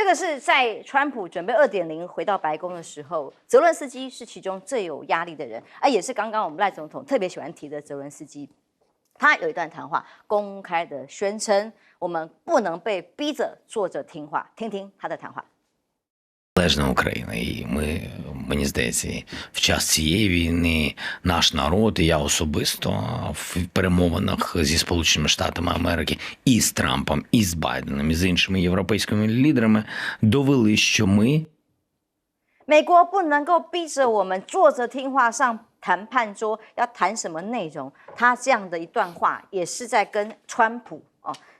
这个是在川普准备2.0回到白宫的时候，泽伦斯基是其中最有压力的人，也是刚刚我们赖总统特别喜欢提的泽伦斯基。他有一段谈话，公开的宣称我们不能被逼着坐着听话。听听他的谈话。Незалежна Україна, і мені здається, в час цієї війни наш народ, і я особисто в перемовинах зі Сполученими Штатами Америки і з Трампом, і з Байденом, і з іншими європейськими лідерами довели, що ми 美国不能够逼着我们坐着听话上谈判桌，要谈什么内容？他这样的一段话也是在跟川普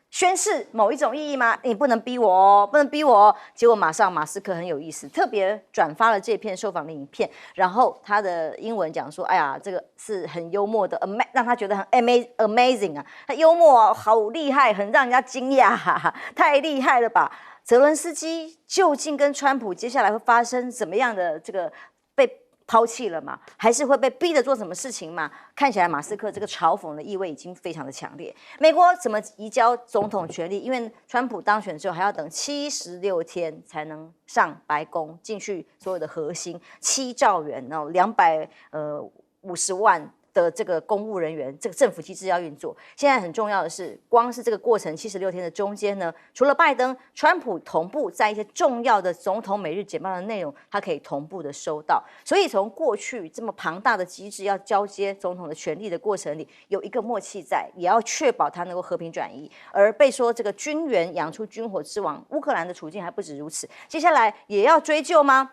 宣示某一种意义吗？你不能逼我哦，不能逼我哦。结果马上马斯克很有意思，特别转发了这篇受访的影片，然后他的英文讲说：“哎呀，这个是很幽默的，让他觉得很 amazing 啊，他幽默好厉害，很让人家惊讶，太厉害了吧？”泽伦斯基究竟跟川普接下来会发生怎么样的这个被抛弃了吗？还是会被逼着做什么事情吗？看起来马斯克这个嘲讽的意味已经非常的强烈。美国怎么移交总统权力？因为川普当选之后还要等76天才能上白宫，进去所有的核心7兆元250万。的这个公务人员，这个政府机制要运作。现在很重要的是，光是这个过程76天的中间呢，除了拜登、川普同步在一些重要的总统每日简报的内容，他可以同步的收到。所以从过去这么庞大的机制要交接总统的权力的过程里，有一个默契在，也要确保他能够和平转移。而被说这个军援养出军火之王，乌克兰的处境还不止如此，接下来也要追究吗？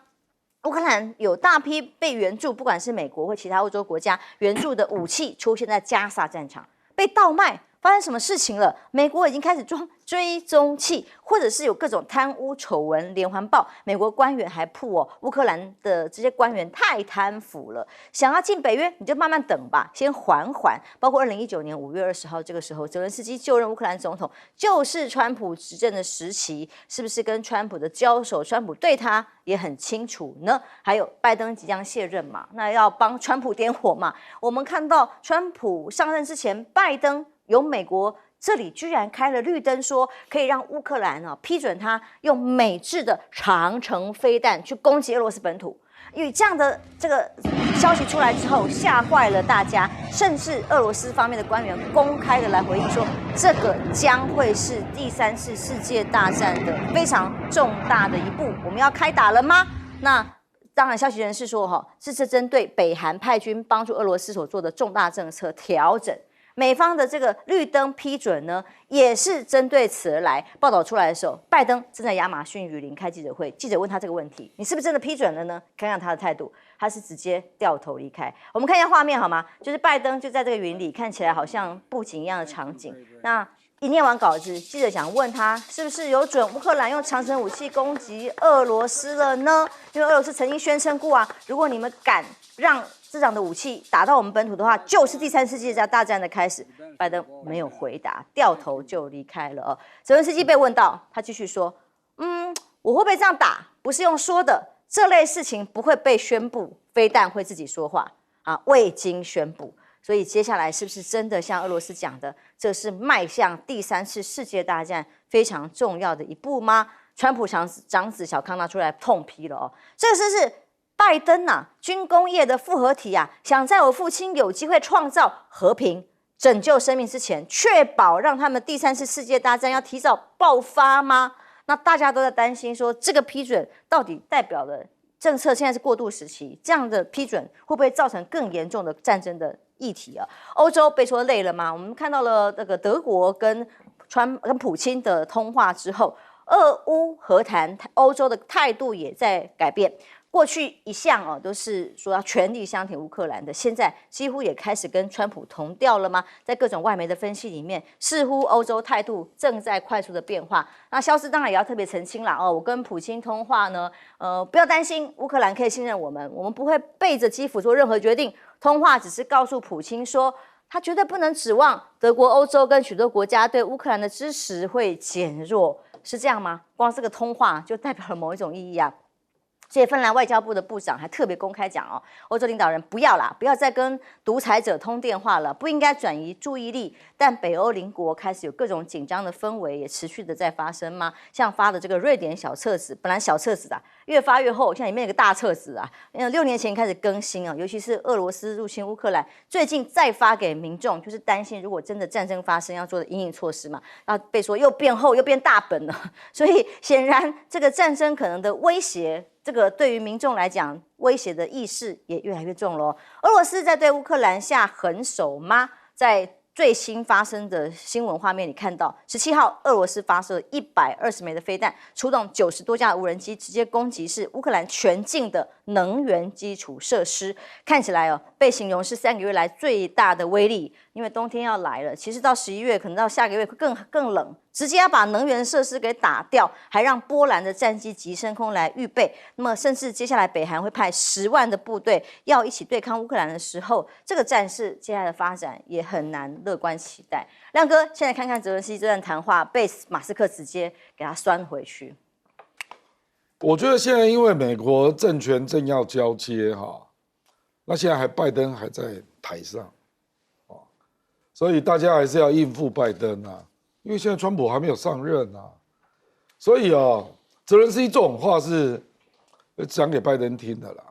乌克兰有大批被援助，不管是美国或其他欧洲国家援助的武器出现在加萨战场，被盗卖，发生什么事情了？美国已经开始装追踪器，或者是有各种贪污丑闻连环爆。美国官员还曝乌克兰的这些官员太贪腐了，想要进北约你就慢慢等吧，先缓缓。包括2019年5月20号这个时候，泽伦斯基就任乌克兰总统，就是川普执政的时期，是不是跟川普的交手，川普对他也很清楚呢？还有拜登即将卸任嘛，那要帮川普点火嘛？我们看到川普上任之前，拜登有美国这里居然开了绿灯，说可以让乌克兰批准他用美制的长程飞弹去攻击俄罗斯本土。因为这样的这个消息出来之后，吓坏了大家，甚至俄罗斯方面的官员公开的来回应说，这个将会是第3次世界大战的非常重大的一步，我们要开打了吗？那当然，消息人士说，这是针对北韩派军帮助俄罗斯所做的重大政策调整。美方的这个绿灯批准呢，也是针对此而来。报道出来的时候，拜登正在亚马逊雨林开记者会，记者问他这个问题：“你是不是真的批准了呢？”看看他的态度，他是直接掉头离开。我们看一下画面好吗？就是拜登就在这个云里，看起来好像布景一样的场景。那一念完稿子，记者想问他是不是有准乌克兰用长程武器攻击俄罗斯了呢？因为俄罗斯曾经宣称过如果你们敢让这样的武器打到我们本土的话，就是第3次世界大战的开始。拜登没有回答，掉头就离开了。泽伦斯基被问到，他继续说：“我会不会这样打？不是用说的，这类事情不会被宣布，飞弹会自己说话未经宣布。”所以接下来是不是真的像俄罗斯讲的，这是迈向第3次世界大战非常重要的一步吗？川普长子小康拿出来痛批了这个是拜登军工业的复合体想在我父亲有机会创造和平、拯救生命之前，确保让他们第3次世界大战要提早爆发吗？那大家都在担心说，这个批准到底代表了政策现在是过渡时期，这样的批准会不会造成更严重的战争的议题欧洲被说累了吗？我们看到了那个德国跟普京的通话之后，俄乌和谈，欧洲的态度也在改变。过去一向都是说要全力相挺乌克兰的，现在几乎也开始跟川普同调了吗？在各种外媒的分析里面，似乎欧洲态度正在快速的变化。那肖斯当然也要特别澄清啦我跟普京通话呢，不要担心，乌克兰可以信任我们不会背着基辅做任何决定。通话只是告诉普京说，他绝对不能指望德国、欧洲跟许多国家对乌克兰的支持会减弱，是这样吗？光这个通话就代表了某一种意义所以芬兰外交部的部长还特别公开讲哦，欧洲领导人不要啦，不要再跟独裁者通电话了，不应该转移注意力。但北欧邻国开始有各种紧张的氛围，也持续的在发生吗？像发的这个瑞典小册子，本来小册子啊，越发越厚，现在里面有个大册子啊，6年前开始更新啊，尤其是俄罗斯入侵乌克兰，最近再发给民众，就是担心如果真的战争发生，要做的因应措施嘛，然后被说又变厚又变大本了，所以显然这个战争可能的威胁。这个对于民众来讲，威胁的意识也越来越重了。俄罗斯在对乌克兰下狠手吗？在最新发生的新闻画面里看到，17号俄罗斯发射120枚的飞弹，出动90多架无人机，直接攻击是乌克兰全境的能源基础设施。看起来哦，被形容是3个月来最大的威力。因为冬天要来了，其实到11月，可能到下个月会更冷，直接要把能源设施给打掉，还让波兰的战机急升空来预备。那么，甚至接下来北韩会派10万的部队要一起对抗乌克兰的时候，这个战事接下来的发展也很难乐观期待。亮哥，现在看看泽伦斯基这段谈话，被马斯克直接给他酸回去。我觉得现在因为美国政权正要交接哈，那现在拜登还在台上。所以大家还是要应付拜登啊，因为现在川普还没有上任啊，所以泽伦斯基这种话是讲给拜登听的啦，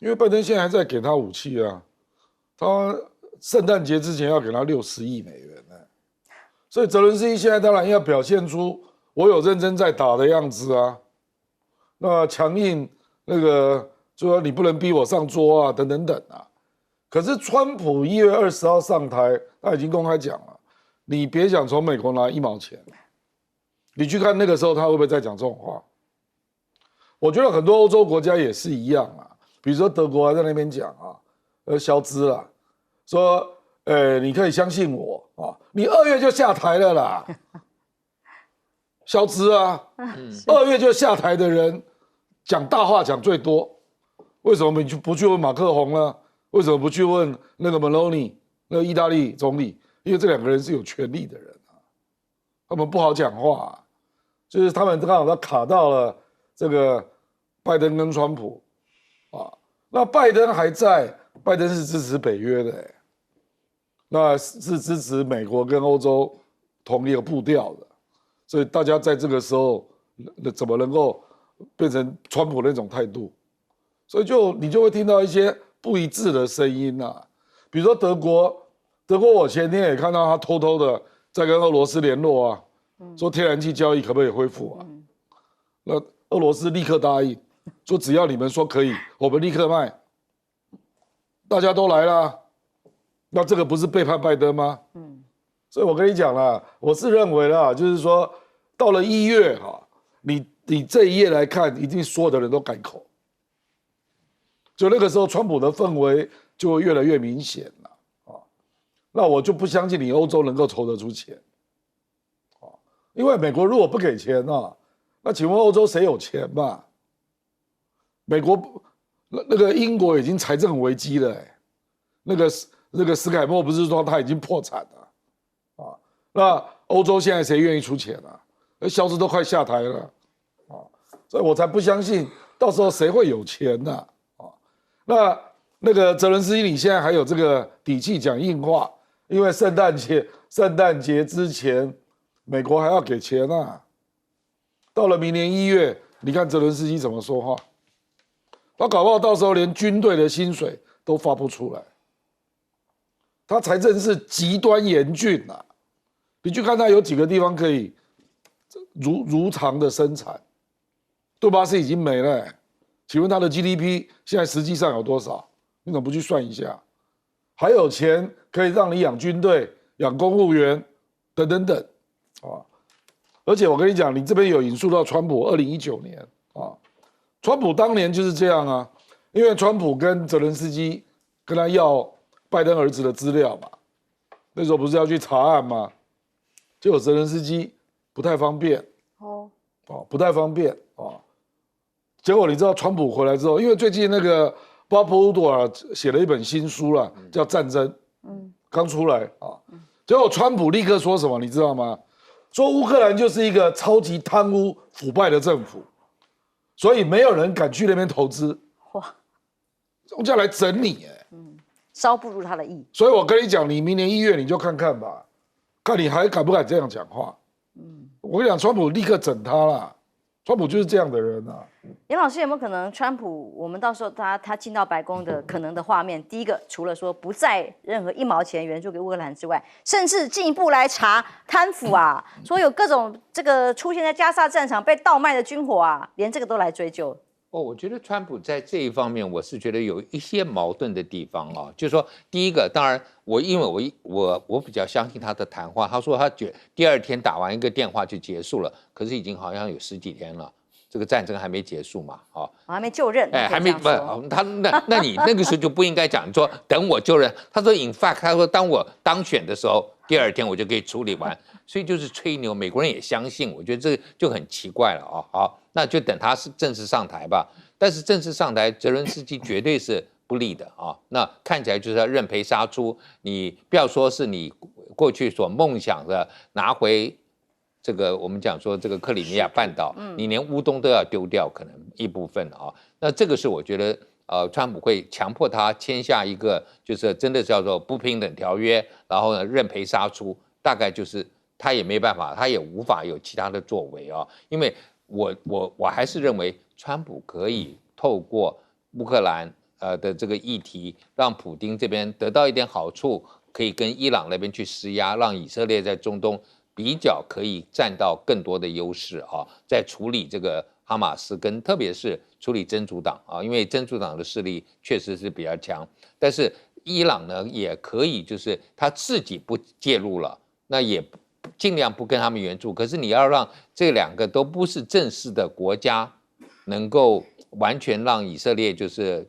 因为拜登现在还在给他武器啊，他圣诞节之前要给他60亿美元呢，所以泽伦斯基现在当然要表现出我有认真在打的样子啊，那强硬那个就说你不能逼我上桌啊，等等等啊。可是川普1月20号上台，他已经公开讲了，你别想从美国拿1毛钱。你去看那个时候他会不会再讲这种话？我觉得很多欧洲国家也是一样啊，比如说德国还在那边讲啊，消资啦，说，你可以相信我啊，你2月就下台了啦，消资啊，2月就下台的人讲大话讲最多，为什么你不去问马克宏呢？为什么不去问那个 Meloni 那个意大利总理？因为这2个人是有权力的人啊，他们不好讲话啊，就是他们刚好卡到了这个拜登跟川普啊。那拜登还在，拜登是支持北约的，那是支持美国跟欧洲同一个步调的，所以大家在这个时候怎么能够变成川普那种态度？所以你就会听到一些不一致的声音啊，比如说德国，我前天也看到他偷偷的在跟俄罗斯联络啊，说天然气交易可不可以恢复啊？那俄罗斯立刻答应，说只要你们说可以，我们立刻卖。大家都来了，那这个不是背叛拜登吗？所以我跟你讲啦，我是认为啦，就是说到了1月哈，你这一页来看，一定所有的人都改口。就那个时候，川普的氛围就会越来越明显了啊。那我就不相信你欧洲能够筹得出钱啊，因为美国如果不给钱啊，那请问欧洲谁有钱嘛？美国那个英国已经财政危机了，那个史凯默不是说他已经破产了啊？那欧洲现在谁愿意出钱啊？肖斯都快下台了啊，所以我才不相信到时候谁会有钱呢？那个泽伦斯基，你现在还有这个底气讲硬话，因为圣诞节之前，美国还要给钱啊。到了明年1月，你看泽伦斯基怎么说话？他搞不好到时候连军队的薪水都发不出来，他财政是极端严峻啊。你去看他有几个地方可以如常的生产，杜巴斯已经没了。请问他的 GDP 现在实际上有多少？你怎么不去算一下？还有钱可以让你养军队、养公务员等等等啊！而且我跟你讲，你这边有引述到川普2019年啊，川普当年就是这样啊，因为川普跟泽伦斯基跟他要拜登儿子的资料嘛，那时候不是要去查案吗？结果泽伦斯基不太方便不太方便啊。结果你知道川普回来之后，因为最近那个巴勃乌多尔写了一本新书了，叫《战争》，刚出来啊。结果川普立刻说什么，你知道吗？说乌克兰就是一个超级贪污腐败的政府，所以没有人敢去那边投资。哇，中价来整你稍不如他的意。所以我跟你讲，你明年1月你就看看吧，看你还敢不敢这样讲话。我跟你讲，川普立刻整他啦，川普就是这样的人啊。严老师有没有可能，川普我们到时候他进到白宫的可能的画面，第一个除了说不再任何1毛钱援助给乌克兰之外，甚至进一步来查贪腐啊，说有各种这个出现在加沙战场被倒卖的军火啊，连这个都来追究。我觉得川普在这一方面，我是觉得有一些矛盾的地方啊。就是说，第一个，当然因为我比较相信他的谈话，他说他第2天打完一个电话就结束了，可是已经好像有10几天了，这个战争还没结束嘛，我还没就任，还没他那你那个时候就不应该讲说等我就任，他说 in fact 他说当我当选的时候，第2天我就可以处理完，所以就是吹牛，美国人也相信，我觉得这就很奇怪了啊。好，那就等他是正式上台吧。但是正式上台，泽伦斯基绝对是不利的啊。那看起来就是要认赔杀出，你不要说是你过去所梦想的拿回这个我们讲说这个克里米亚半岛，你连乌东都要丢掉，可能一部分啊。那这个是我觉得川普会强迫他签下一个就是真的叫做不平等条约，然后呢认赔杀出，大概就是他也没办法，他也无法有其他的作为啊。因为我还是认为川普可以透过乌克兰的这个议题，让普丁这边得到一点好处，可以跟伊朗那边去施压，让以色列在中东比较可以占到更多的优势啊，在处理这个哈马斯跟特别是处理真主党啊，因为真主党的势力确实是比较强，但是伊朗呢也可以就是他自己不介入了，那也尽量不跟他们援助，可是你要让这2个都不是正式的国家能够完全让以色列就是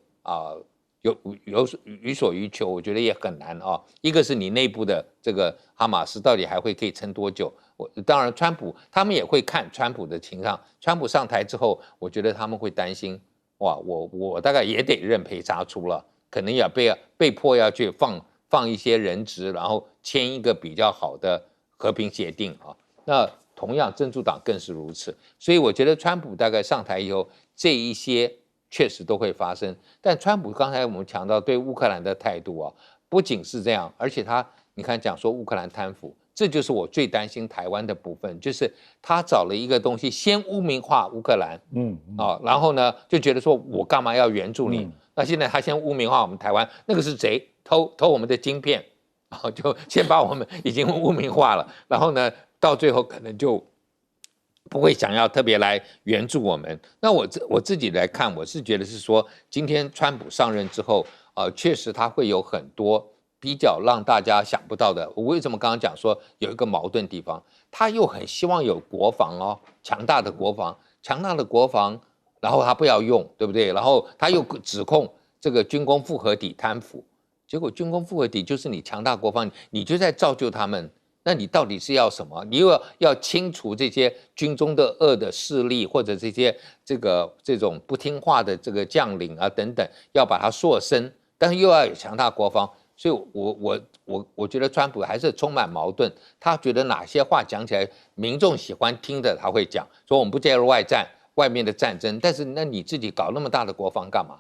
予所欲求，我觉得也很难啊。一个是你内部的这个哈马斯到底还会可以撑多久？当然川普他们也会看川普的情况，川普上台之后，我觉得他们会担心，哇，我大概也得认赔杀出了，可能也被迫要去放一些人质，然后签一个比较好的和平协定啊。那同样真主党更是如此，所以我觉得川普大概上台以后，这一些确实都会发生。但川普刚才我们强调对乌克兰的态度啊，不仅是这样，而且你看讲说乌克兰贪腐，这就是我最担心台湾的部分，就是他找了一个东西先污名化乌克兰，然后呢就觉得说我干嘛要援助你？那现在他先污名化我们台湾，那个是贼，偷我们的晶片，就先把我们已经污名化了，然后呢到最后可能就不会想要特别来援助我们。那我自己来看，我是觉得是说，今天川普上任之后，确实他会有很多比较让大家想不到的。我为什么刚刚讲说有一个矛盾地方？他又很希望有国防强大的国防，然后他不要用，对不对？然后他又指控这个军工复合体贪腐，结果军工复合体就是你强大国防，你就在造就他们。那你到底是要什么？你又要清除这些军中的恶的势力，或者这种不听话的这个将领啊等等，要把它塑身，但是又要有强大国防。所以我觉得川普还是充满矛盾。他觉得哪些话讲起来民众喜欢听的，他会讲，说我们不介入外面的战争，但是那你自己搞那么大的国防干嘛？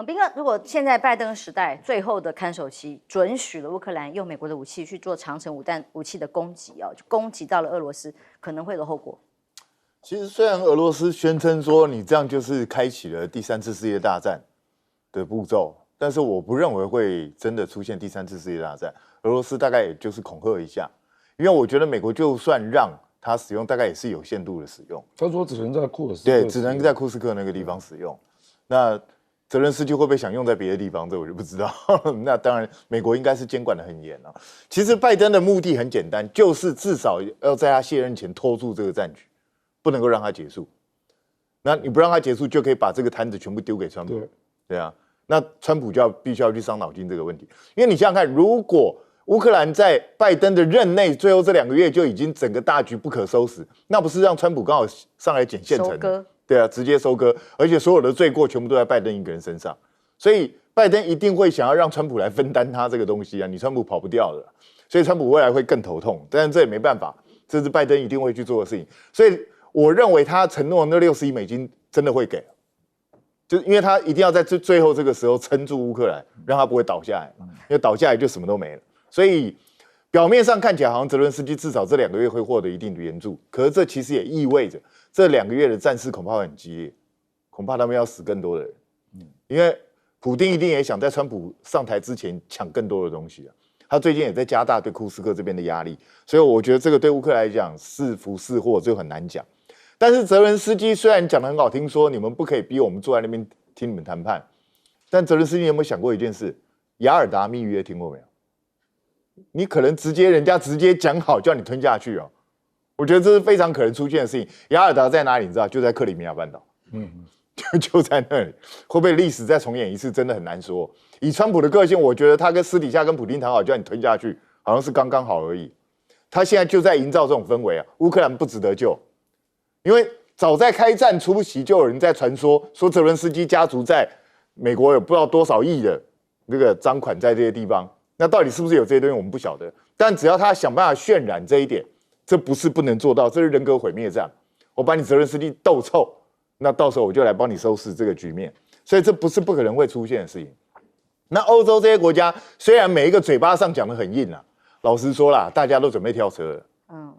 彬哥，如果现在拜登时代最后的看守期准许了乌克兰用美国的武器去做长程武器的攻击就攻击到了俄罗斯，可能会有后果。其实虽然俄罗斯宣称说你这样就是开启了第3次世界大战的步骤，但是我不认为会真的出现第3次世界大战。俄罗斯大概也就是恐吓一下，因为我觉得美国就算让它使用，大概也是有限度的使用。他说只能在库尔斯克，对，只能在库斯克那个地方使用。那泽连斯基会不会想用在别的地方？这我就不知道。那当然，美国应该是监管得很严啊。其实拜登的目的很简单，就是至少要在他卸任前拖住这个战局，不能够让他结束。那你不让他结束，就可以把这个摊子全部丢给川普。对啊，那川普就必须要去伤脑筋这个问题。因为你想想看，如果乌克兰在拜登的任内最后这2个月就已经整个大局不可收拾，那不是让川普刚好上来捡现成？对啊，直接收割，而且所有的罪过全部都在拜登一个人身上，所以拜登一定会想要让川普来分担他这个东西啊，你川普跑不掉的，所以川普未来会更头痛，但是这也没办法，这是拜登一定会去做的事情。所以我认为他承诺那60亿美金真的会给，就因为他一定要在最后这个时候撑住乌克兰，让他不会倒下来，因为倒下来就什么都没了。所以表面上看起来好像泽伦斯基至少这2个月会获得一定的援助，可是这其实也意味着这2个月的战事恐怕会很激烈，恐怕他们要死更多的人。因为普丁一定也想在川普上台之前抢更多的东西啊。他最近也在加大对库斯克这边的压力，所以我觉得这个对乌克兰来讲是福是祸就很难讲。但是泽伦斯基虽然讲得很好听，说你们不可以逼我们坐在那边听你们谈判，但泽伦斯基有没有想过一件事？雅尔达密约听过没有？你可能人家直接讲好叫你吞下去哦。我觉得这是非常可能出现的事情。雅尔达在哪里？你知道？就在克里米亚半岛。就在那里，会不会历史再重演一次？真的很难说。以川普的个性，我觉得他私底下跟普丁谈好，叫你吞下去，好像是刚刚好而已。他现在就在营造这种氛围啊，乌克兰不值得救，因为早在开战初期就有人在传说泽伦斯基家族在美国有不知道多少亿的那个赃款在这些地方，那到底是不是有这些东西我们不晓得。但只要他想办法渲染这一点，这不是不能做到，这是人格毁灭战。我把你泽伦斯基斗臭。那到时候我就来帮你收拾这个局面，所以这不是不可能会出现的事情。那欧洲这些国家虽然每一个嘴巴上讲得很硬啊，老实说啦，大家都准备跳车了。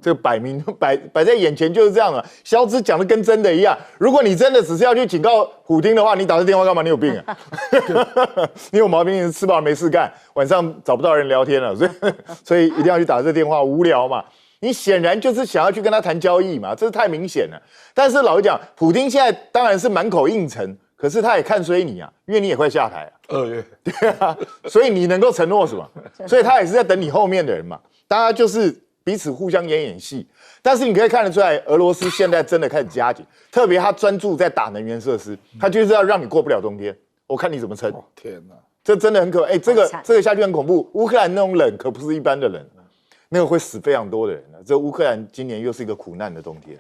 这个摆在眼前就是这样了。肖兹讲的跟真的一样，如果你真的只是要去警告普丁的话，你打这电话干嘛？你有病啊！你有毛病，你吃饱没事干，晚上找不到人聊天了，所以一定要去打这电话，无聊嘛。你显然就是想要去跟他谈交易嘛，这是太明显了。但是老实讲，普丁现在当然是满口应承，可是他也看衰你啊，因为你也快下台啊。2月，对啊，所以你能够承诺什么？所以他也是在等你后面的人嘛。大家就是彼此互相演戏。但是你可以看得出来，俄罗斯现在真的开始加紧，特别他专注在打能源设施，他就是要让你过不了冬天。我看你怎么撑。天哪，这真的很可怕。这个下去很恐怖。乌克兰那种冷可不是一般的冷。那个会死非常多的人了。这乌克兰今年又是一个苦难的冬天。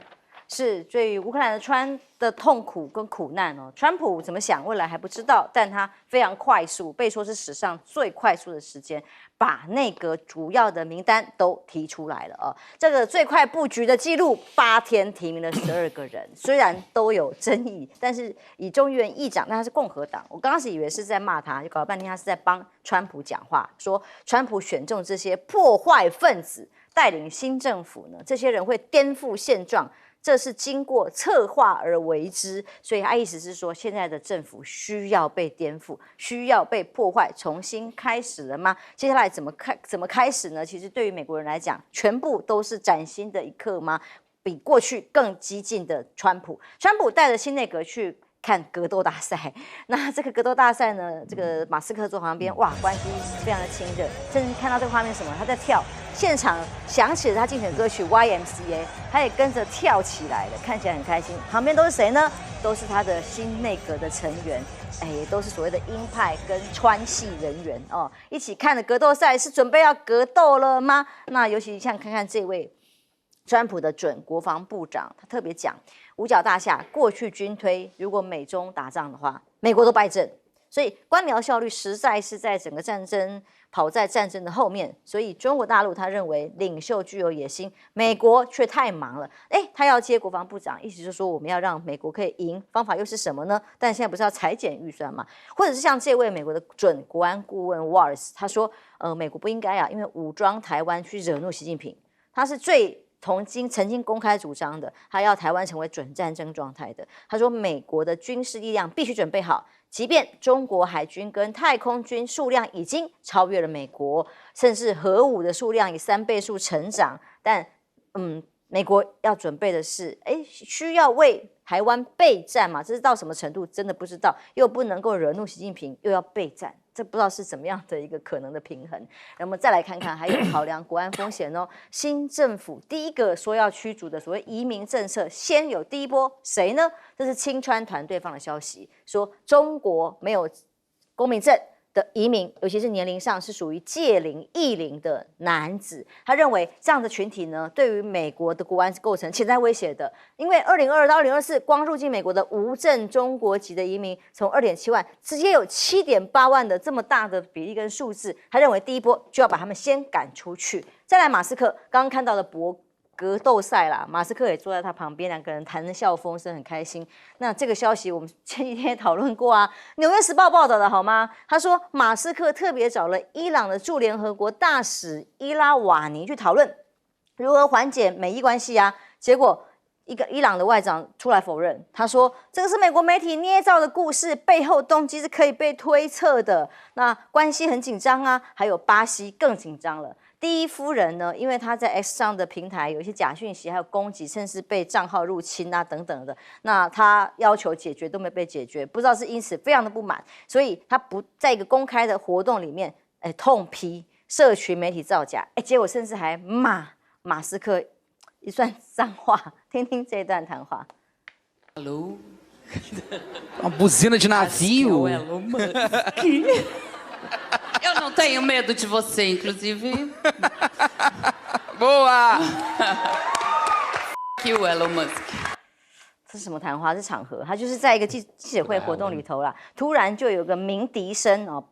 是对于乌克兰的川的痛苦跟苦难哦，川普怎么想，未来还不知道，但他非常快速，被说是史上最快速的时间，把内阁主要的名单都提出来了哦。这个最快布局的记录，8天提名了12个人，虽然都有争议，但是以众议院议长，但他是共和党，我刚开始以为是在骂他，就搞了半天他是在帮川普讲话，说川普选中这些破坏分子带领新政府呢，这些人会颠覆现状。这是经过策划而为之，所以他意思是说，现在的政府需要被颠覆，需要被破坏，重新开始了吗？接下来怎么开始呢？其实对于美国人来讲，全部都是崭新的一刻吗？比过去更激进的川普带着新内阁去看格斗大赛，那这个格斗大赛呢，这个马斯克坐旁边，哇，关系非常的亲热，甚至看到这个画面什么，他在跳，现场响起了他竞选歌曲 YMCA， 他也跟着跳起来了，看起来很开心。旁边都是谁呢？都是他的新内阁的成员，也都是所谓的鹰派跟川系人员哦，一起看的格斗赛，是准备要格斗了吗？那尤其像看看这位川普的准国防部长，他特别讲，五角大厦过去军推，如果美中打仗的话，美国都败阵，所以官僚效率实在是在整个战争跑在战争的后面。所以中国大陆他认为领袖具有野心，美国却太忙了。他要接国防部长，意思就是说我们要让美国可以赢，方法又是什么呢？但现在不是要裁减预算吗？或者是像这位美国的准国安顾问 Waltz， 他说，美国不应该因为武装台湾去惹怒习近平，他是曾经公开主张的，他要台湾成为准战争状态的。他说，美国的军事力量必须准备好，即便中国海军跟太空军数量已经超越了美国，甚至核武的数量以3倍数成长，但美国要准备的是，需要为台湾备战嘛？这是到什么程度，真的不知道。又不能够惹怒习近平，又要备战，这不知道是怎么样的一个可能的平衡。那么再来看看，还有考量国安风险哦。新政府第一个说要驱逐的所谓移民政策，先有第一波，谁呢？这是青川团队放的消息，说中国没有公民证的移民，尤其是年龄上是属于介龄、异龄的男子，他认为这样的群体呢，对于美国的国安是构成潜在威胁的。因为2022到2024，光入境美国的无证中国籍的移民，从2.7万直接有7.8万的这么大的比例跟数字，他认为第一波就要把他们先赶出去。再来，马斯克刚刚看到的格斗赛啦，马斯克也坐在他旁边，两个人谈得笑风生，很开心。那这个消息我们前几天也讨论过啊，《纽约时报》报道的好吗？他说马斯克特别找了伊朗的驻联合国大使伊拉瓦尼去讨论如何缓解美伊关系啊，结果一个伊朗的外长出来否认，他说这个是美国媒体捏造的故事，背后动机是可以被推测的。那关系很紧张啊，还有巴西更紧张了。第一夫人呢，因为她在 X 上的平台有一些假讯息，还有攻击，甚至被账号入侵啊等等的，那她要求解决都没被解决，不知道是因此非常的不满，所以她不在一个公开的活动里面，痛批社群媒体造假，结果甚至还骂马斯克一段脏话，听听这段谈话。Alô? Uma buzina de navio. Elon Musk. Eu não tenho medo de você, inclusive. Boa! Que o Elon Musk. 这是什么谈话？是场合，他就是在一个记者会活动里头啦，突然就有个鸣笛声哦。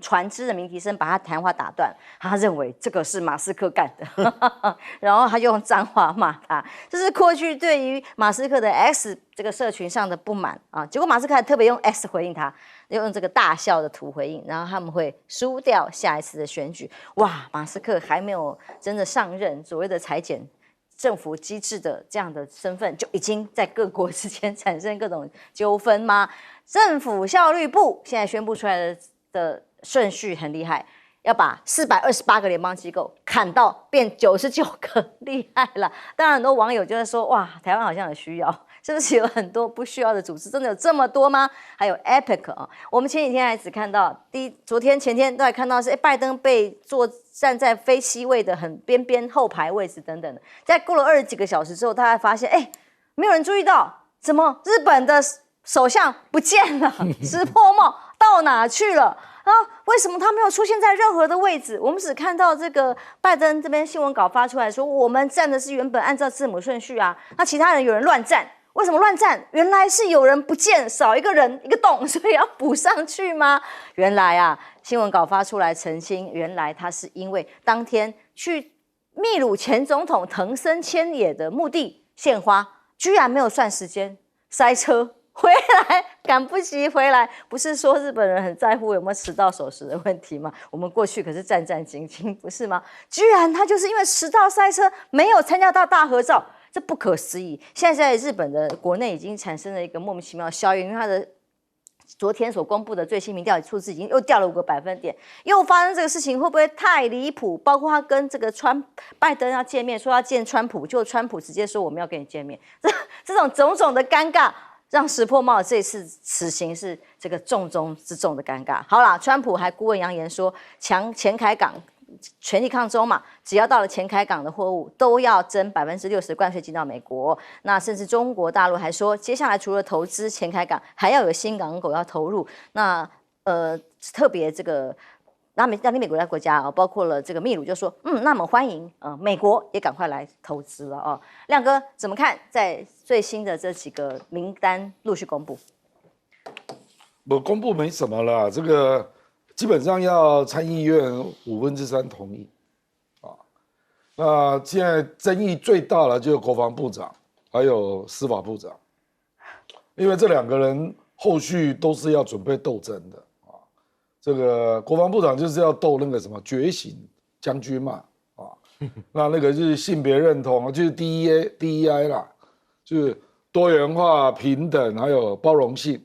船只的鸣笛声把他谈话打断，他认为这个是马斯克干的，然后他就用脏话骂他，这是过去对于马斯克的 X 这个社群上的不满啊。结果马斯克还特别用 X 回应他，用这个大笑的图回应，然后他们会输掉下一次的选举。哇，马斯克还没有真的上任，所谓的裁减政府机制的这样的身份，就已经在各国之间产生各种纠纷吗？政府效率部现在宣布出来的顺序很厉害，要把428个联邦机构砍到变99个，厉害了。当然很多网友就在说，哇，台湾好像有需要，是不是有很多不需要的组织？真的有这么多吗？还有 Epic 啊，我们前几天还只看到昨天前天都还看到是拜登被站在非 C 位的很边后排位置等等的，在过了20几个小时之后，大家发现没有人注意到，怎么日本的首相不见了，石破茂到哪去了？啊，为什么他没有出现在任何的位置？我们只看到这个拜登这边新闻稿发出来说，我们站的是原本按照字母顺序啊，那其他人有人乱站，为什么乱站？原来是有人不见，少一个人一个洞，所以要补上去吗？原来啊，新闻稿发出来澄清，原来他是因为当天去秘鲁前总统藤森千野的墓地献花，居然没有算时间，塞车。回来赶不及回来，不是说日本人很在乎有没有迟到守时的问题吗？我们过去可是战战兢兢，不是吗？居然他就是因为迟到塞车，没有参加到大合照，这不可思议。现在在日本的国内已经产生了一个莫名其妙的效应，因为他的昨天所公布的最新民调数字已经又掉了5个百分点，又发生这个事情，会不会太离谱？包括他跟这个拜登要见面，说要见川普，就川普直接说我们要跟你见面，这种种种的尴尬。让石破茂这次此行是这个重中之重的尴尬。好啦，川普还顾问扬言说，前凯港全力抗中嘛，只要到了前凯港的货物都要征60%的关税进到美国。那甚至中国大陆还说，接下来除了投资前凯港，还要有新港口要投入。那特别这个。拉丁美国的国家包括了这个秘鲁就说，那么欢迎美国也赶快来投资了哦。亮哥怎么看？在最新的这几个名单陆续公布，我公布没什么啦，这个基本上要参议院3/5同意啊。那现在争议最大的就是国防部长还有司法部长，因为这两个人后续都是要准备斗争的。这个国防部长就是要斗那个什么觉醒将军嘛，那个就是性别认同，就是 DEI 啦，就是多元化、平等还有包容性，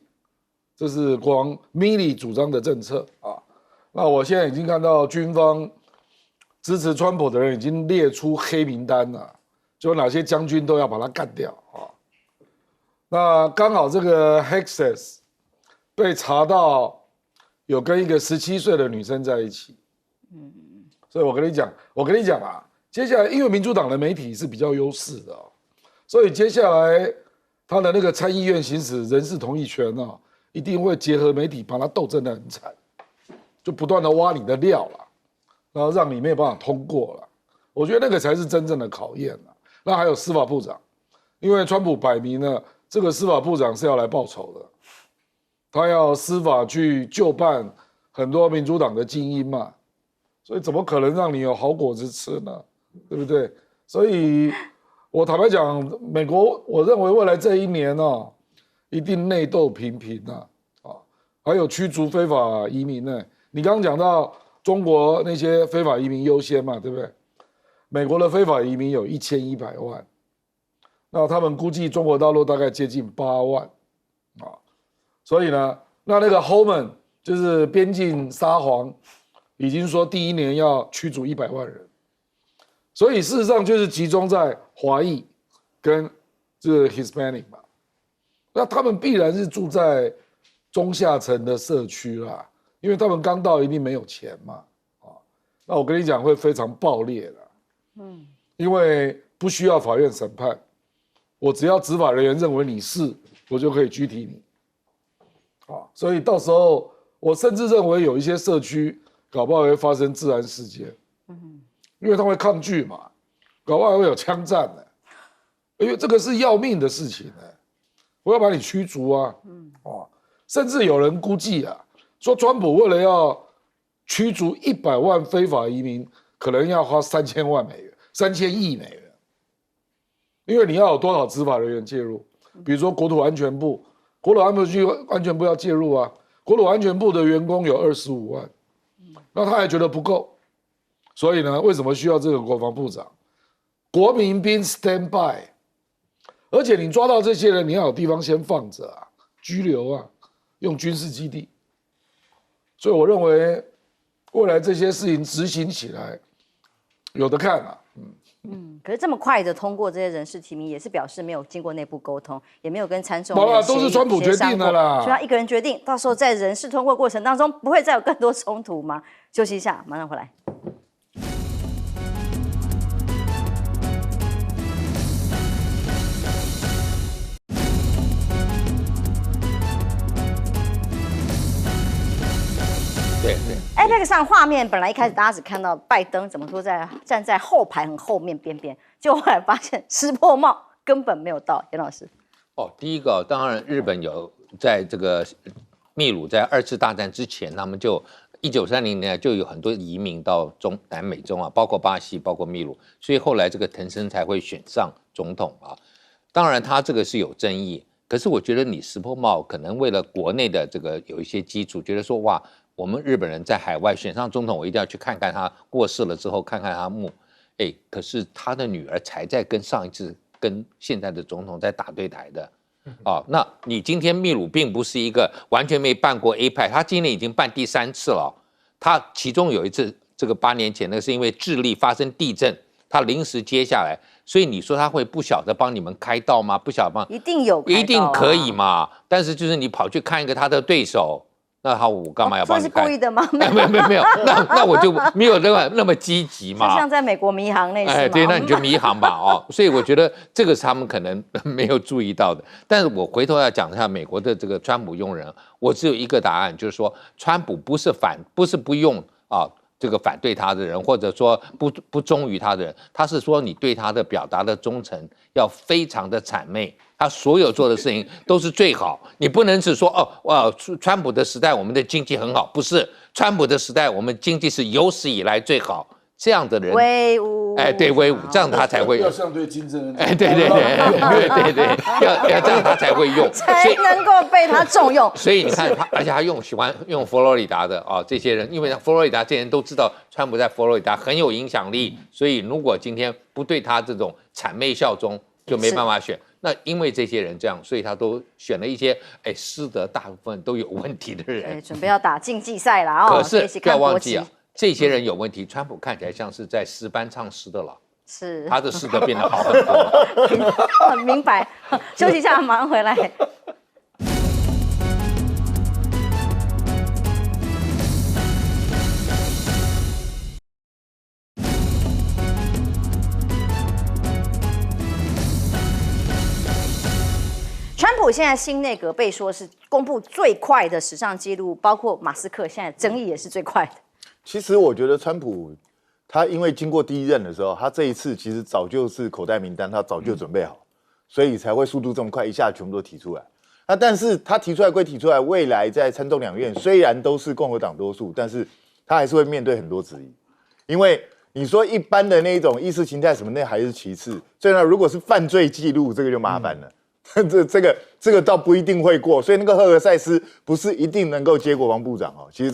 这是国防 Milley 主张的政策啊。那我现在已经看到军方支持川普的人已经列出黑名单了，就哪些将军都要把他干掉啊。那刚好这个 Hexas 被查到。有跟一个17岁的女生在一起，所以我跟你讲啊，接下来因为民主党的媒体是比较优势的所以接下来他的那个参议院行使人事同意权一定会结合媒体把他斗争得很惨，就不断的挖你的料了，然后让你没有办法通过了。我觉得那个才是真正的考验了。那还有司法部长，因为川普摆明了这个司法部长是要来报仇的。他要司法去就办很多民主党的精英嘛，所以怎么可能让你有好果子吃呢？对不对？所以我坦白讲，美国我认为未来这一年哦，一定内斗频频啊，还有驱逐非法移民呢。你刚刚讲到中国那些非法移民优先嘛，对不对？美国的非法移民有1100万，那他们估计中国大陆大概接近8万啊，所以呢，那个 Homan 就是边境沙皇，已经说第一年要驱逐100万人。所以事实上就是集中在华裔跟这个 Hispanic 嘛，那他们必然是住在中下层的社区啦，因为他们刚到一定没有钱嘛，那我跟你讲会非常暴烈的，因为不需要法院审判，我只要执法人员认为你是，我就可以拘提你，所以到时候我甚至认为有一些社区搞不好会发生治安事件。因为他会抗拒嘛，搞不好会有枪战的，因为这个是要命的事情呢，我要把你驱逐啊，甚至有人估计啊，说川普为了要驱逐100万非法移民，可能要花3000万美元，3000亿美元，因为你要有多少执法人员介入，比如说国土安全部，国土安全部要介入啊，国土安全部的员工有25万，那他还觉得不够。所以呢，为什么需要这个国防部长？国民兵 stand by， 而且你抓到这些人，你要有地方先放着啊，拘留啊，用军事基地。所以我认为，未来这些事情执行起来，有的看啊。可是这么快的通过这些人事提名，也是表示没有经过内部沟通，也没有跟参众都是川普决定的啦，所以他一个人决定，到时候在人事通过过程当中，不会再有更多冲突吗？休息一下，马上回来。对。APEC 上画面本来一开始大家只看到拜登怎么说站在后排很后面边边，结果后来发现石破茂根本没有到。严老师，第一个当然日本有在这个秘鲁在2次大战之前，他们就1930年代就有很多移民到南美洲啊，包括巴西，包括秘鲁，所以后来这个藤森才会选上总统啊。当然他这个是有争议，可是我觉得你石破茂可能为了国内的这个有一些基础，觉得说哇，我们日本人在海外选上总统，我一定要去看看他过世了之后，看看他墓。可是他的女儿才在跟上一次跟现在的总统在打对台的。那你今天秘鲁并不是一个完全没办过 APEC， 他今年已经办第3次了。他其中有一次，这个8年前那个是因为智利发生地震，他临时接下来，所以你说他会不晓得帮你们开道吗？不晓得帮，一定有开道啊，一定可以嘛。但是就是你跑去看一个他的对手，那好，我干嘛要帮你开？这是故意的吗？没有，那我就没有那么积极嘛。就像在美国迷航那次嘛。对，那你就迷航吧所以我觉得这个是他们可能没有注意到的。但是我回头要讲一下美国的这个川普用人，我只有一个答案，就是说川普不是不用这个反对他的人，或者说不忠于他的人，他是说你对他的表达的忠诚要非常的谄媚，他所有做的事情都是最好。你不能是说川普的时代我们的经济很好，不是，川普的时代我们经济是有史以来最好。这样的人威武，对，威武，这样他才会要相对金正恩，对，要这样他才会用，才能够被他重用。所以你看他，而且他喜欢用佛罗里达的这些人，因为佛罗里达这些人都知道川普在佛罗里达很有影响力，所以如果今天不对他这种谄媚效忠，就没办法选。那因为这些人这样，所以他都选了一些师德大部分都有问题的人。准备要打竞技赛了可是不要忘记这些人有问题，川普看起来像是在诗班唱诗的了，是他的诗德变得好很多。明白。休息一下，马上回来。川普现在新内阁被说是公布最快的史上纪录，包括马斯克现在争议也是最快的。其实我觉得川普他因为经过第一任的时候，他这一次其实早就是口袋名单，他早就准备好，所以才会速度这么快，一下全部都提出来。那但是他提出来归提出来，未来在参众两院虽然都是共和党多数，但是他还是会面对很多质疑，因为你说一般的那种意识形态什么，那还是其次。所以呢，如果是犯罪记录，这个就麻烦了。这个倒不一定会过，所以那个赫尔塞斯不是一定能够接国防部长哦。其实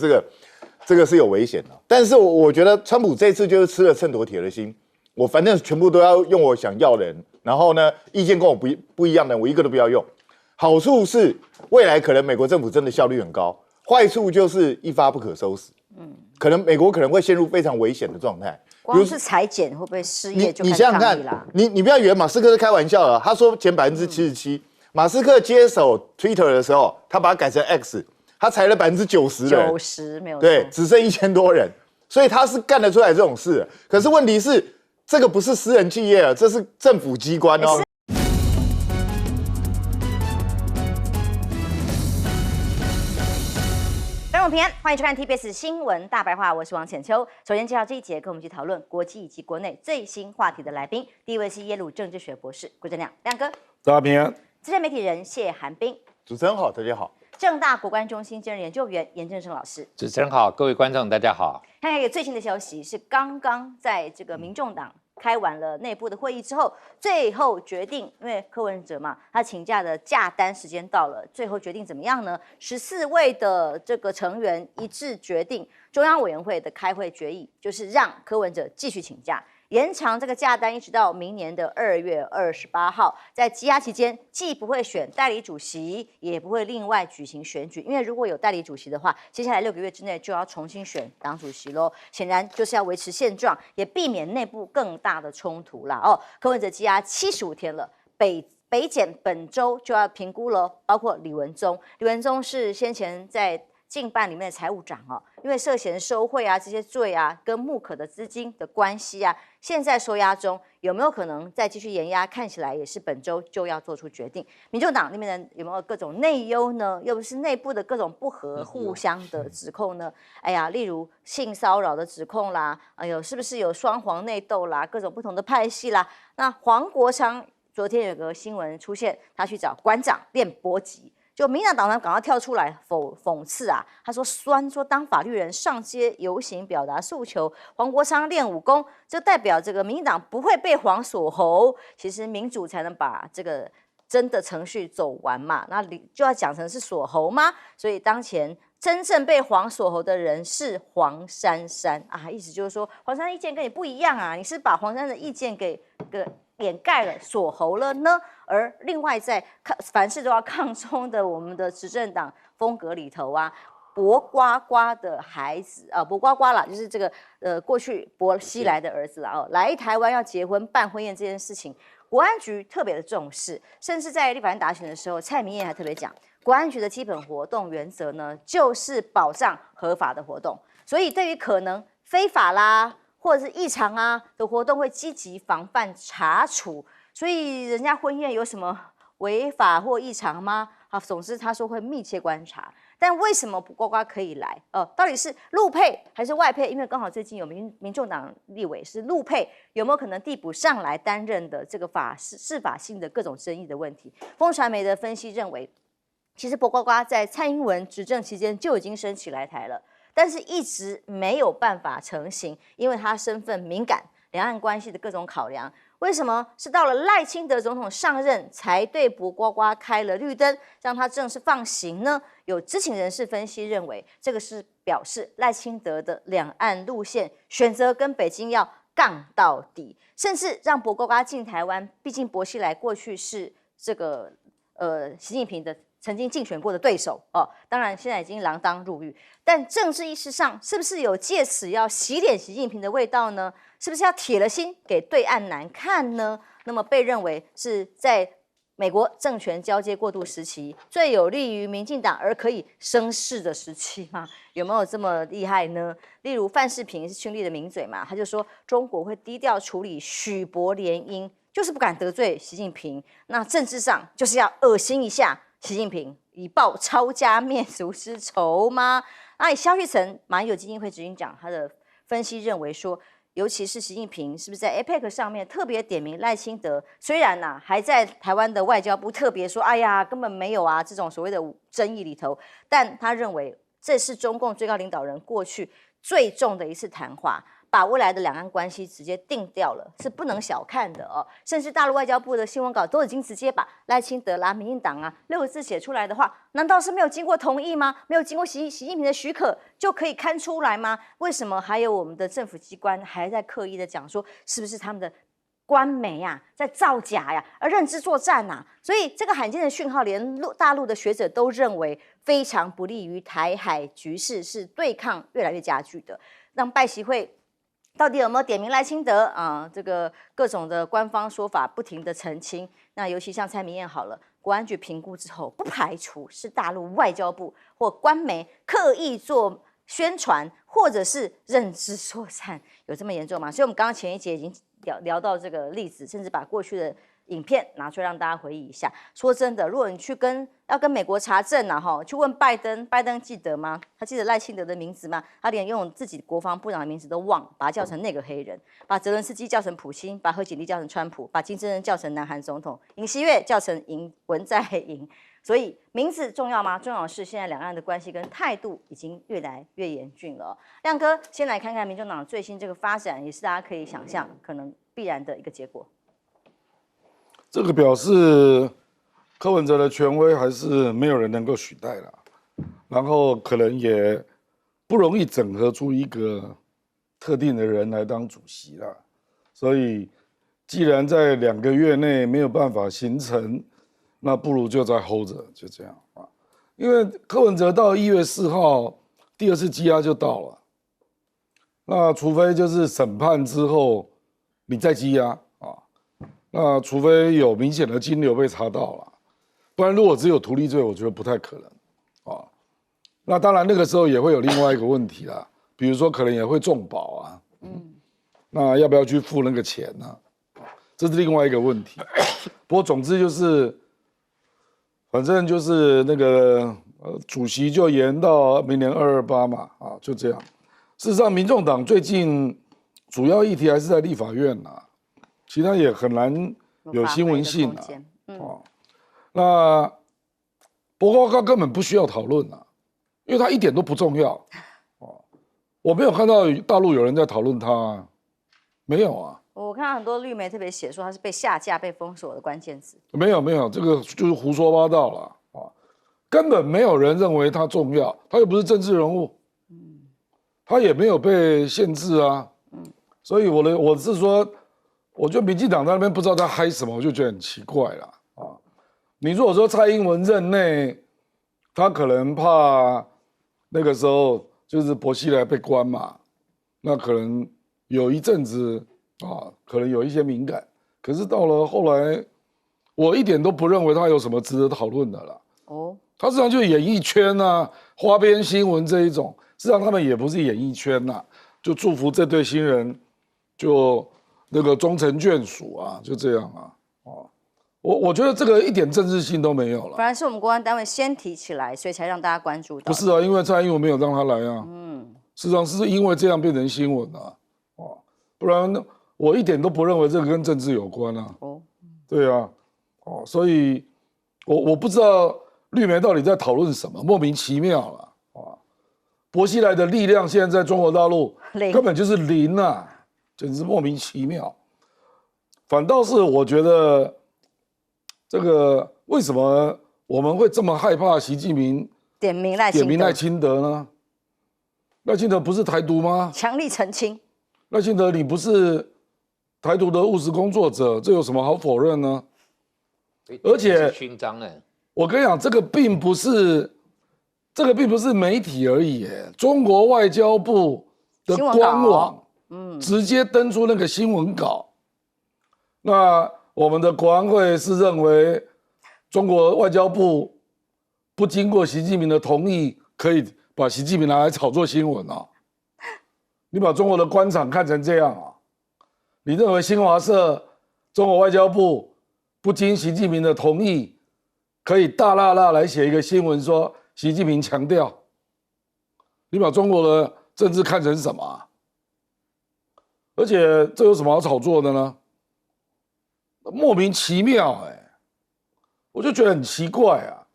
这个是有危险的。但是我觉得川普这次就是吃了秤砣铁了心，我反正全部都要用我想要的人，然后呢，意见跟我不一样的人，我一个都不要用。好处是未来可能美国政府真的效率很高，坏处就是一发不可收拾。可能美国可能会陷入非常危险的状态。光是裁减会不会失业就你开始想想看抗议啦？，你不要以为马斯克是开玩笑的，他说减77%。马斯克接手 Twitter 的时候，他把它改成 X， 他裁了90%的人90%没有错对，只剩1000多人，所以他是干得出来这种事的。可是问题是，这个不是私人企业啊，这是政府机关哦。观众平安，欢迎收看 TBS 新闻大白话，我是王浅秋。首先介绍这一节，跟我们一起讨论国际以及国内最新话题的来宾，第一位是耶鲁政治学博士郭正亮，亮哥；大家平安。资深媒体人谢寒冰，主持人好，大家好。政大国关中心政治研究员严正生老师。主持人好，各位观众大家好。看看一个最新的消息，是刚刚在这个民众党开完了内部的会议之后，最后决定，因为柯文哲嘛，他请假的假单时间到了，最后决定怎么样呢？14位的这个成员一致决定，中央委员会的开会决议就是让柯文哲继续请假。延长这个假单一直到明年的2月28号，在羁押期间，既不会选代理主席，也不会另外举行选举，因为如果有代理主席的话，接下来6个月之内就要重新选党主席咯。显然就是要维持现状，也避免内部更大的冲突啦。柯文哲羁押75天了，北检本周就要评估了，包括李文宗。李文宗是先前在竞办里面的财务长因为涉嫌收贿啊这些罪啊，跟木可的资金的关系啊，现在收押中，有没有可能再继续延押？看起来也是本周就要做出决定。民众党里面的有没有各种内忧呢？又不是内部的各种不和、互相的指控呢？哎呀，例如性骚扰的指控啦，哎呦，是不是有双黄内斗啦？各种不同的派系啦。那黄国昌昨天有个新闻出现，他去找馆长练搏击。就民进党党团赶快跳出来讽刺啊！他说说当法律人上街游行表达诉求，黄国昌练武功，就代表这个民进党不会被黄锁喉。其实民主才能把这个真的程序走完嘛，那就要讲成是锁喉吗？所以当前真正被黄锁喉的人是黄珊珊啊，意思就是说黄珊珊意见跟你不一样啊，你是把黄珊珊的意见给掩盖了、锁喉了呢？而另外在凡事都要抗中的我们的执政党风格里头啊，薄呱呱的孩子薄呱呱啦，就是这个过去薄熙来的儿子啦来台湾要结婚办婚宴这件事情，国安局特别的重视，甚至在立法院答询的时候，蔡明燕还特别讲，国安局的基本活动原则呢，就是保障合法的活动，所以对于可能非法啦，或者是异常啊的活动，会积极防范查处。所以人家婚宴有什么违法或异常吗？总之他说会密切观察。但为什么卜呱呱可以来？到底是陆配还是外配？因为刚好最近有民众党立委是陆配，有没有可能递补上来担任的这个司法性的各种争议的问题？风传媒的分析认为，其实卜呱呱在蔡英文执政期间就已经申请来台了。但是一直没有办法成型，因为他身份敏感，两岸关系的各种考量。为什么是到了赖清德总统上任才对卜呱呱开了绿灯，让他正式放行呢？有知情人士分析认为，这个是表示赖清德的两岸路线选择跟北京要杠到底，甚至让卜呱呱进台湾。毕竟薄熙来过去是这个习近平的曾经竞选过的对手当然现在已经锒铛入狱，但政治意识上是不是有借此要洗脸习近平的味道呢？是不是要铁了心给对岸难看呢？那么被认为是在美国政权交接过渡时期最有利于民进党而可以生事的时期吗？有没有这么厉害呢？例如范世平是群力的名嘴嘛，他就说中国会低调处理许伯联姻，就是不敢得罪习近平，那政治上就是要恶心一下习近平，以报抄家灭族之仇吗？那以萧旭岑马英九基金会执行长他的分析认为说，尤其是习近平是不是在 APEC 上面特别点名赖清德？虽然还在台湾的外交部特别说，哎呀，根本没有啊这种所谓的争议里头，但他认为这是中共最高领导人过去最重的一次谈话，把把未来的两岸关系直接定掉了，是不能小看的哦。甚至大陆外交部的新闻稿都已经直接把赖清德啦、民进党啊6个字写出来的话，难道是没有经过同意吗？没有经过习近平的许可就可以刊出来吗？为什么还有我们的政府机关还在刻意的讲说，是不是他们的官媒呀在造假呀，而认知作战呐？所以这个罕见的讯号，连大陆的学者都认为非常不利于台海局势，是对抗越来越加剧的。让拜习会到底有没有点名赖清德啊？这个各种的官方说法不停的澄清。那尤其像蔡明彥好了，国安局评估之后，不排除是大陆外交部或官媒刻意做宣传，或者是认知作战，有这么严重吗？所以我们刚刚前一节已经聊到这个例子，甚至把过去的影片拿出来让大家回忆一下。说真的，如果你要跟美国查证啊，去问拜登，拜登记得吗？他记得赖清德的名字吗？他连用自己国防部长的名字都忘，把他叫成那个黑人，把泽伦斯基叫成普京，把贺锦丽叫成川普，把金正恩叫成南韩总统，尹锡悦叫成文在寅。所以名字重要吗？重要的是现在两岸的关系跟态度已经越来越严峻了。亮哥，先来看看民众党最新这个发展，也是大家可以想象可能必然的一个结果。这个表示柯文哲的权威还是没有人能够取代了，然后可能也不容易整合出一个特定的人来当主席了。所以，既然在2个月内没有办法形成，那不如就再 hold 着，就这样啊。因为柯文哲到1月4号第2次羁押就到了，那除非就是审判之后你再羁押啊，那除非有明显的金流被查到了，不然如果只有图利罪，我觉得不太可能啊。那当然那个时候也会有另外一个问题啦，比如说可能也会重保啊，那要不要去付那个钱呢？这是另外一个问题。不过总之就是。反正就是那个主席就延到明年228嘛，啊，就这样。事实上，民众党最近主要议题还是在立法院呐，其他也很难有新闻性啊。那博高高根本不需要讨论啊，因为他一点都不重要。哦，我没有看到大陆有人在讨论他，没有啊。我看到很多绿媒特别写说他是被下架、被封锁的关键字。没有，这个就是胡说八道了啊！根本没有人认为他重要，他又不是政治人物，他也没有被限制啊。所以我是说，我觉得民进党在那边不知道在嗨什么，我就觉得很奇怪了啊！你如果说蔡英文任内，他可能怕那个时候就是薄熙来被关嘛，那可能有一阵子。可能有一些敏感，可是到了后来，我一点都不认为他有什么值得讨论的了。哦，他实际上就是演艺圈啊、花边新闻这一种，实际上他们也不是演艺圈呐，就祝福这对新人就那个终成眷属啊，就这样啊。我觉得这个一点政治性都没有了。反而是我们国安单位先提起来，所以才让大家关注到。不是啊，因为蔡英文没有让他来啊。事实上是因为这样变成新闻啊。不然我一点都不认为这个跟政治有关啊。对啊，所以我不知道绿媒到底在讨论什么，莫名其妙了。薄熙来的力量现在在中国大陆根本就是零啊，简直莫名其妙。反倒是我觉得这个为什么我们会这么害怕习近平点名赖清德呢？赖清德不是台独吗？强力澄清。赖清德，你不是台独的务实工作者，这有什么好否认呢？而且勋章哎，我跟你讲，这个并不是媒体而已，中国外交部的官网，直接登出那个新闻稿。那我们的国安会是认为，中国外交部不经过习近平的同意，可以把习近平拿来炒作新闻啊？你把中国的官场看成这样啊？你认为新华社、中国外交部不经习近平的同意，可以大剌剌来写一个新闻说习近平强调？你把中国的政治看成什么啊？而且这有什么好炒作的呢？莫名其妙我就觉得很奇怪啊。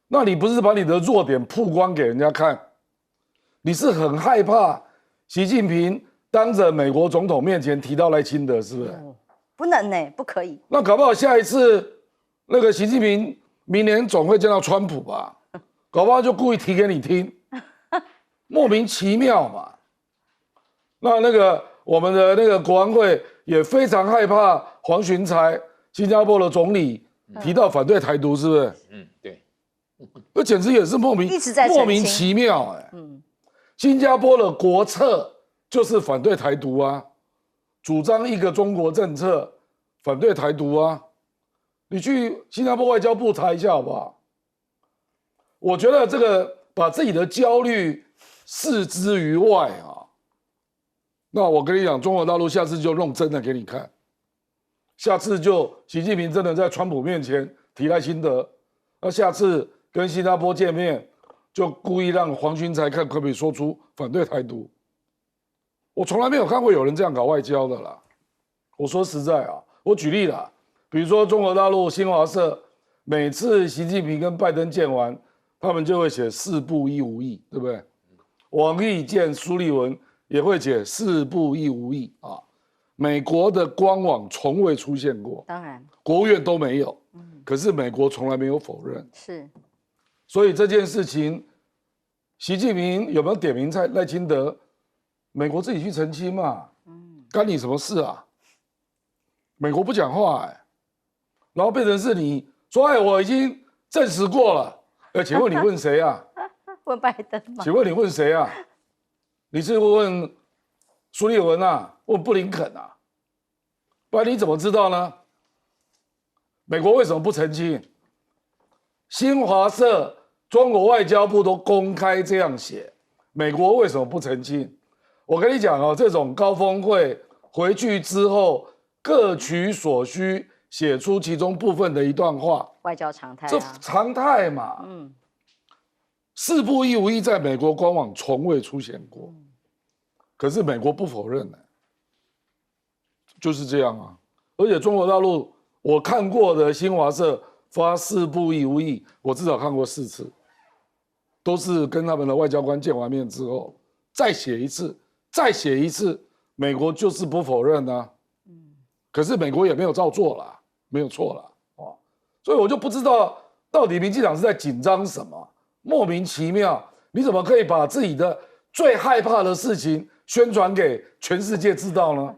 那你不是把你的弱点曝光给人家看？你是很害怕习近平当着美国总统面前提到赖清德，是不是？不能呢，不可以。那搞不好下一次那个习近平明年总会见到川普吧？搞不好就故意提给你听，莫名其妙嘛。那个我们的那个国安会也非常害怕黄循财，新加坡的总理提到反对台独，是不是？对，那简直也是莫名一直在澄清莫名其妙哎。新加坡的国策就是反对台独啊，主张一个中国政策，反对台独啊。你去新加坡外交部查一下好不好？我觉得这个把自己的焦虑置之于外啊，那我跟你讲，中国大陆下次就弄真的给你看，下次就习近平真的在川普面前提赖清德，那下次跟新加坡见面，就故意让黄循财看可不可以说出反对台独。我从来没有看过有人这样搞外交的啦。我说实在啊，我举例啦，比如说中国大陆新华社，每次习近平跟拜登见完，他们就会写4不1无益，对不对？王毅见苏利文也会写4不1无益啊。美国的官网从未出现过，当然国务院都没有，可是美国从来没有否认。是。所以这件事情，习近平有没有点名赖清德？美国自己去澄清嘛，干你什么事啊？美国不讲话然后变成是你说，我已经证实过了，请问你问谁啊？问拜登吗？请问你问谁啊？你是问苏利文啊？问布林肯啊？不然你怎么知道呢？美国为什么不澄清？新华社、中国外交部都公开这样写，美国为什么不澄清？我跟你讲哦，这种高峰会回去之后，各取所需，写出其中部分的一段话，外交常态这啊，常态嘛。4不1无益在美国官网从未出现过，可是美国不否认呢，就是这样啊。而且中国大陆我看过的新华社发4不1无益，我至少看过4次，都是跟他们的外交官见完面之后再写一次，再写一次，美国就是不否认啊。可是美国也没有照做啦，没有错啦，所以我就不知道到底民进党是在紧张什么。莫名其妙，你怎么可以把自己的最害怕的事情宣传给全世界知道呢？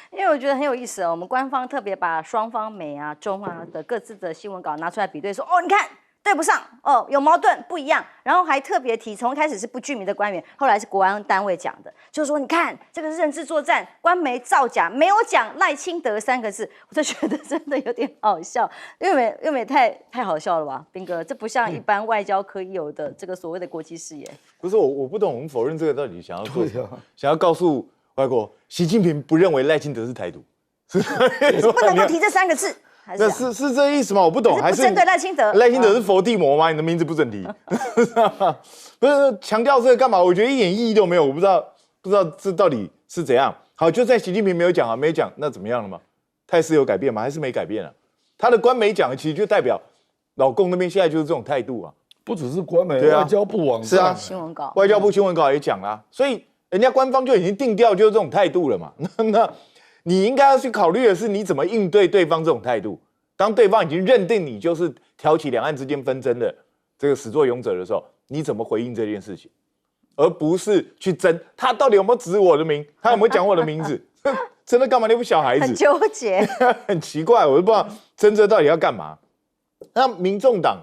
因为我觉得很有意思哦。我们官方特别把双方美啊、中啊的各自的新闻稿拿出来比对，说你看对不上有矛盾不一样，然后还特别提，从一开始是不具名的官员，后来是国安单位讲的，就是说你看这个是认知作战，官媒造假，没有讲赖清德3个字，我就觉得真的有点好笑，因为太好笑了吧，彬哥，这不像一般外交可以有的这个所谓的国际视野。不是我不懂，我们否认这个到底想要做什么？想要告诉外国，习近平不认为赖清德是台独，是不能够提这3个字。那是这意思吗？我不懂，还是不针对赖清德？赖清德是佛地魔吗？你的名字不准提，不是强调这个干嘛？我觉得一点意义都没有。我不知道这到底是怎样。好，就算习近平没有讲啊，没讲，那怎么样了吗？态势有改变吗？还是没改变啊？他的官媒讲，其实就代表老共那边现在就是这种态度啊。不只是官媒，对啊，外交部网站是啊，新闻稿，外交部新闻稿也讲啦，所以人家官方就已经定调就是这种态度了嘛。那你应该要去考虑的是，你怎么应对对方这种态度。当对方已经认定你就是挑起两岸之间纷争的这个始作俑者的时候，你怎么回应这件事情，而不是去争他到底有没有指我的名，他有没有讲我的名字，真的干嘛？那不小孩子，很纠结，很奇怪，我都不知道争这到底要干嘛。那民众党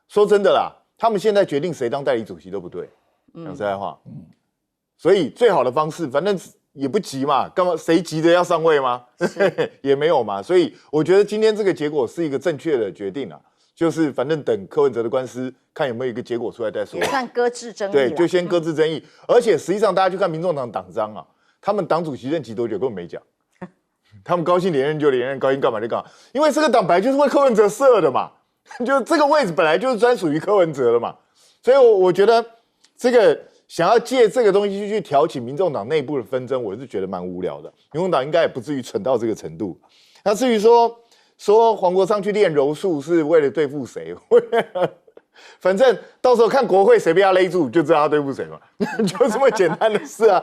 说真的啦，他们现在决定谁当代理主席都不对，讲实在话，所以最好的方式，反正也不急嘛，干嘛？谁急着要上位吗？也没有嘛，所以我觉得今天这个结果是一个正确的决定啊，就是反正等柯文哲的官司看有没有一个结果出来再说，也算搁置争议，对，就先搁置争议。而且实际上大家去看民众党党章啊，他们党主席任期多久根本没讲，他们高兴连任就连任，高兴干嘛就干嘛，因为这个党本来就是为柯文哲设的嘛，就这个位置本来就是专属于柯文哲的嘛，所以我觉得这个。想要借这个东西去挑起民众党内部的纷争，我是觉得蛮无聊的。民众党应该也不至于蠢到这个程度。那至于说黄国昌去练柔术是为了对付谁，反正到时候看国会谁被他勒住，就知道他对付谁嘛，就这么简单的事啊。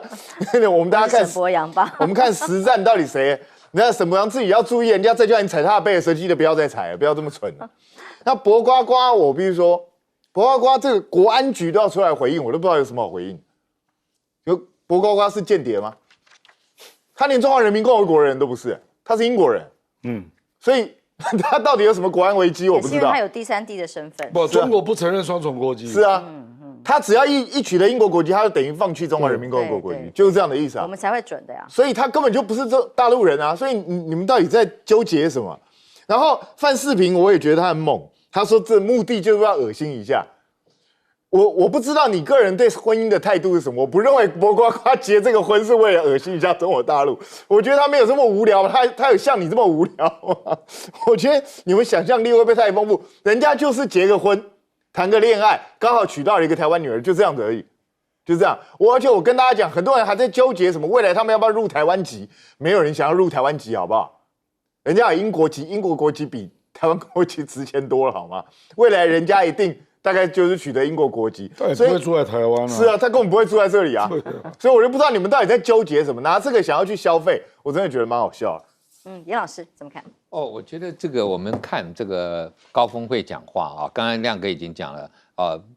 我们大家看沈伯阳吧，我们看实战到底谁？那沈伯阳自己要注意，人家再叫你踩他的背的时候，记得不要再踩了，不要这么蠢了。那博呱呱，我必须说，博呱呱这个国安局都要出来回应，我都不知道有什么好回应。有博呱呱是间谍吗？他连中华人民共和国的人都不是，他是英国人。所以他到底有什么国安危机，我不知道。因为他有第三地的身份。不，中国不承认双重国籍。是啊，他只要一取得英国国籍，他就等于放弃中华人民共和国国籍，就是这样的意思啊。我们才会准的呀。所以他根本就不是大陆人啊，所以你们到底在纠结什么？然后范世平我也觉得他很猛，他说这目的就是要恶心一下。我不知道你个人对婚姻的态度是什么，我不认为博呱呱结这个婚是为了恶心一下中国大陆，我觉得他没有这么无聊，他有像你这么无聊吗？我觉得你们想象力会不会太丰富？人家就是结个婚，谈个恋爱，刚好娶到了一个台湾女儿，就这样子而已，就这样。而且我跟大家讲，很多人还在纠结什么未来他们要不要入台湾籍，没有人想要入台湾籍，好不好？人家有英国籍，英国国籍比台湾国籍值钱多了，好吗？未来人家一定。大概就是取得英国国籍，他也不会住在台湾啊。是啊，他根本不会住在这里啊。所以我就不知道你们到底在纠结什么，拿这个想要去消费，我真的觉得蛮好笑的。严老师怎么看？我觉得这个我们看这个高峰会讲话啊，刚才亮哥已经讲了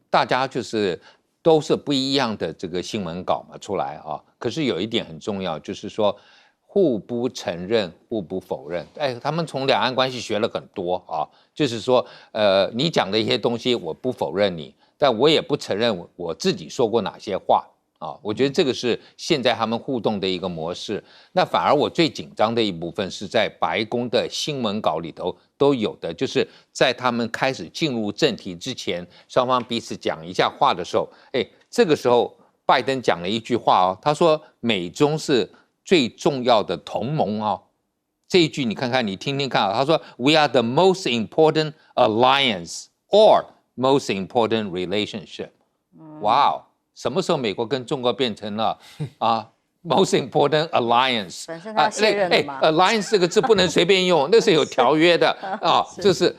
大家就是都是不一样的这个新闻稿嘛出来啊。可是有一点很重要，就是说互不承认、互不否认。他们从两岸关系学了很多啊，就是说，你讲的一些东西我不否认你，但我也不承认我自己说过哪些话啊。我觉得这个是现在他们互动的一个模式。那反而我最紧张的一部分是在白宫的新闻稿里头都有的，就是在他们开始进入正题之前，双方彼此讲一下话的时候，这个时候拜登讲了一句话哦，他说美中是最重要的同盟哦，这一句你看看，你听听看啊。他说 "We are the most important alliance or most important relationship"。哇哦，什么时候美国跟中国变成了most important alliance？ 本身他卸任了嘛？alliance 这个字不能随便用，那是有条约的啊。这是，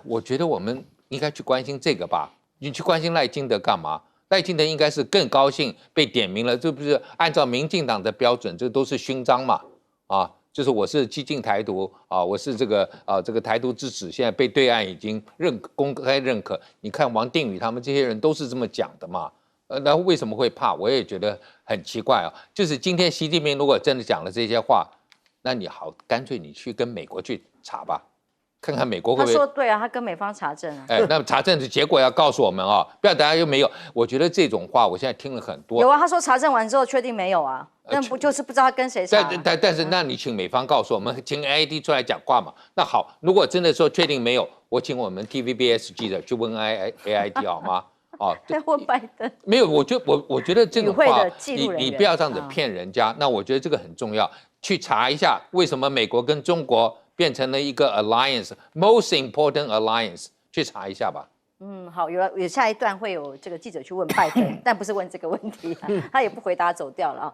我觉得我们应该去关心这个吧。你去关心赖清德干嘛？赖清德应该是更高兴被点名了，这不是按照民进党的标准，这都是勋章嘛？就是我是激进台独我是这个台独之子，现在被对岸已经公开认可。你看王定宇他们这些人都是这么讲的嘛？那为什么会怕？我也觉得很奇怪就是今天习近平如果真的讲了这些话，那你好，干脆你去跟美国去查吧。看看美国会不会？他说对啊，他跟美方查证啊。那查证的结果要告诉我们不要大家又没有。我觉得这种话我现在听了很多。有啊，他说查证完之后确定没有啊，那不就是不知道他跟谁查？但是那你请美方告诉我们，请 AID 出来讲话嘛。那好，如果真的说确定没有，我请我们 TVBS 记者去问 AID 好吗？在问拜登没有，我觉得这个话你不要这样子骗人家。那我觉得这个很重要，去查一下为什么美国跟中国变成了一个 alliance，most important alliance， 去查一下吧。好，有下一段会有这个记者去问拜登，但不是问这个问题他也不回答走掉了